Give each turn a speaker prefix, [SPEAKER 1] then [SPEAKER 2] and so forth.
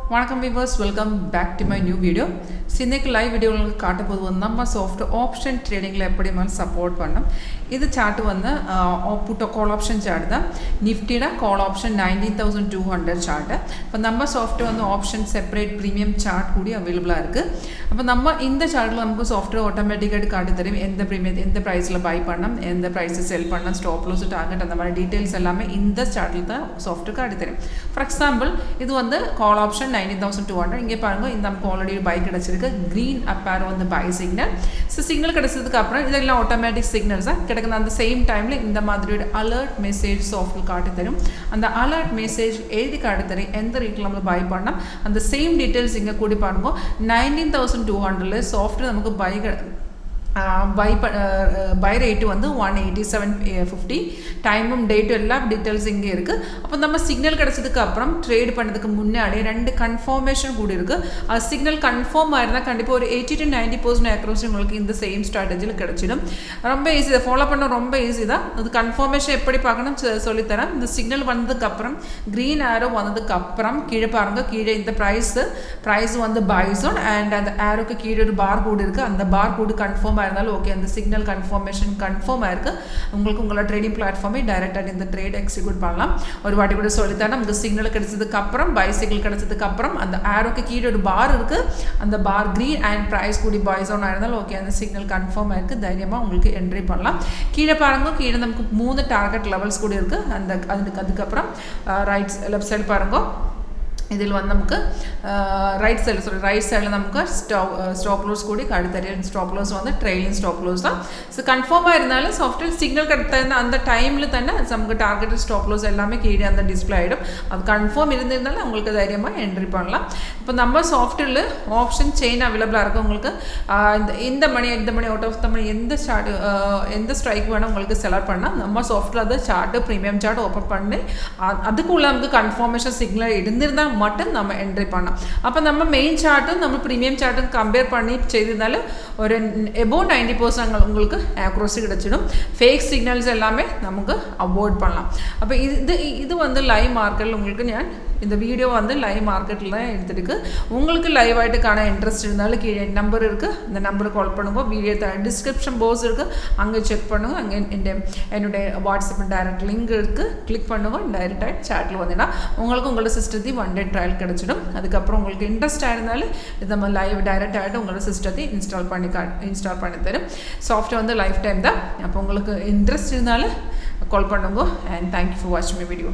[SPEAKER 1] Welcome viewers, welcome back to my new video. இன்னைக்கு live video உங்களுக்கு காட்ட போது நம்ம சாஃப்ட் ஆப்ஷன் ட்ரேடிங்ல எப்படி மாதிரி சப்போர்ட் பண்ணோம். இது சார்ட் வந்து புட் கால் ஆப்ஷன் சார்ட் தான். நிஃப்டியோட கால் ஆப்ஷன் 19200 சார்ட். இப்போ நம்ம சாஃப்ட் வந்து ஆப்ஷன் செப்பரேட் பிரீமியம் சார்ட் கூடி அவைலபிளா இருக்கு. அப்போ நம்ம இந்த சார்ட்ல நமக்கு சாஃப்ட்வேர் ஆட்டோமேட்டிக்காக காட்டி தரும் எந்த பிரீமியம் எந்த பிரைஸ்ல பை பண்ணணும், எந்த பிரைஸ் செல் பண்ணணும், ஸ்டாப் லாஸ் டார்கெட் அந்த மாதிரி டீடைல்ஸ் எல்லாமே இந்த சார்ட்ல தான் சாஃப்ட்வேர் காட்டி தரும். ஃபார் எக்ஸாம்பிள் இது வந்து கால் ஆப்ஷன் 19200 இங்கே பாருங்க இந்த நமக்கு ஆல்ரெடி பை கிடைச்சிருக்கு. green up arrow on the buy signal. So signal கிடைச்சதுக்கு அப்புறம் இதெல்லாம் ஆட்டோமேட்டிக் சிக்னல்ஸ் கிடைக்குது. அந்த சேம் டைம்ல இந்த மாதிரி அலர்ட் மெசேஜ் சாஃப்ட்வேர் காட்டி தரும். அந்த அலர்ட் மெசேஜ் எழுதி காட்டி தரும் எந்த ரேட்ல நம்ம பை பண்ணலாம். அந்த சேம் டீடைல்ஸ் இங்க கூடி பாருங்க. 19200ல சாஃப்ட்வேர் நமக்கு buy rate வந்து 187.50 டைமும் டேட் எல்லாம் டீடைல்ஸ் இங்கே இருக்கு. அப்போ நம்ம சிக்னல் கிடைச்சதுக்கு அப்புறம் ட்ரேட் பண்ணதுக்கு முன்னாடி ரெண்டு கன்ஃபர்மேஷன் கூட இருக்கு. அது சிக்னல் கன்ஃபார்ம் ஆயிருந்தா கண்டிப்பாக ஒரு 80 to 90% அக்ரோஸ் உங்களுக்கு இந்த சேம் ஸ்ட்ராட்டஜியில் கிடைச்சிடும். ரொம்ப ஈஸி, இதை ஃபாலோ பண்ண ரொம்ப ஈஸி தான். அது கன்ஃபர்மேஷன் எப்படி பார்க்கணும் சொல்லித்தரேன். இந்த சிக்னல் வந்ததுக்கு அப்புறம் கிரீன் ஆரோ வந்ததுக்கு அப்புறம் கீழே பாருங்க, கீழே இந்த ப்ரைஸ் வந்து பை ஜோன் அண்ட் அந்த ஆரோக்கு கீழே ஒரு பார் கோடு இருக்கு. அந்த பார் கோடு கன்ஃபார்ம் இருந்தாலும் ஓகே, அந்த சிக்னல் கன்ஃபர்மேஷன் கன்ஃபார்ம் ஆயிருக்கு. உங்களுக்கு உங்களோட ட்ரேடிங் பிளாட்ஃபார்மே டைரக்டாக இந்த ட்ரேட் எக்ஸிக்யூட் பண்ணலாம். ஒரு வாட்டி கூட சொல்லித்தரேன். நமக்கு சிக்னல் கிடைச்சதுக்கு அப்புறம் பை சிக்னல் கிடைச்சதுக்கு அப்புறம் அந்த ஆரோக்கு கீழே ஒரு பார் இருக்கு. அந்த பார் கிரீன் அண்ட் ப்ரைஸ் கூடி பை ஜோன் ஆயிருந்தாலும் ஓகே, அந்த சிக்னல் கன்ஃபார்ம் ஆயிருக்கு. தைரியமாக உங்களுக்கு என்ட்ரி பண்ணலாம். கீழே பாருங்க, கீழே நமக்கு 3 டார்கெட் லெவல்ஸ் கூட இருக்கு. அதுக்கப்புறம் லெஃப்ட் சைடு பாருங்க, இதில் வந்து நமக்கு ரைட் சைடில் நமக்கு ஸ்டாப் லாஸ் கூடி அடுத்த ஸ்டாப் லாஸ் வந்து ட்ரெயிலிங் ஸ்டாப் லாஸ் தான். ஸோ கன்ஃபார்மாக இருந்தாலும் சாஃப்ட்வேர் சிக்னல் கிடைத்த அந்த டைமில் தானே நமக்கு டார்கெட் ஸ்டாப் லாஸ் எல்லாமே கீழே அந்த டிஸ்பிளே ஆகிடும். அது கன்ஃபார்ம் இருந்திருந்தாலும் உங்களுக்கு தைரியமாக என்ட்ரி பண்ணலாம். இப்போ நம்ம சாஃப்ட்வேரில் ஆப்ஷன் செயின் அவைலபிளாக இருக்கும். உங்களுக்கு இந்த மணி அவுட் ஆஃப் த மணி எந்த ஸ்ட்ரைக் வேணும் உங்களுக்கு செலக்ட் பண்ணால் நம்ம சாஃப்ட்வேர் அதை சார்ட்டு ப்ரீமியம் சார்ட் ஓப்பன் பண்ணி அதுக்குள்ள நமக்கு கன்ஃபர்மேஷன் சிக்னல் இருந்திருந்தால் மட்டும் நம்ம என்ட்ரி பண்ணலாம். அப்போ நம்ம மெயின் சார்ட்டும் நம்ம ப்ரீமியம் சார்ட்டும் கம்பேர் பண்ணி செய்ததால ஒரு எபோவ் 90% உங்களுக்கு ஆக்யூரசி கிடைச்சிடும். ஃபேக் சிக்னல்ஸ் எல்லாமே நமக்கு அவாய்ட் பண்ணலாம். அப்போ இது வந்து லைவ் மார்க்கெட்டில் உங்களுக்கு நான் இந்த வீடியோ வந்து லைவ் மார்க்கெட்டில் தான் எடுத்துருக்கு. உங்களுக்கு லைவ் ஆகிட்டுக்கான இன்ட்ரெஸ்ட் இருந்தாலும் கீழே நம்பர் இருக்குது, அந்த நம்பருக்கு கால் பண்ணுங்க. வீடியோ டிஸ்கிரிப்ஷன் பாக்ஸ் இருக்குது, அங்கே செக் பண்ணுங்க. அங்கே என்னுடைய வாட்ஸ்அப் டைரக்ட் லிங்க் இருக்குது, கிளிக் பண்ணுங்க. டைரெக்டாக சாட்டில் வந்தீங்கன்னா உங்களுக்கு உங்களோட சிஸ்டத்தை 1 day ட்ரையல் கிடைச்சிடும். அதுக்கப்புறம் உங்களுக்கு இன்ட்ரெஸ்ட் ஆயிருந்தாலும் இது நம்ம லைவ் டைரெக்ட் ஆகிட்டு உங்களோட சிஸ்டத்தை இன்ஸ்டால் பண்ணி தரும். சாஃப்ட்வேர் வந்து லைஃப் டைம் தான். அப்போ உங்களுக்கு இன்ட்ரெஸ்ட் இருந்தாலும் கால் பண்ணுங்க. அண்ட் தேங்க்யூ ஃபார் வாட்சிங் மை வீடியோ.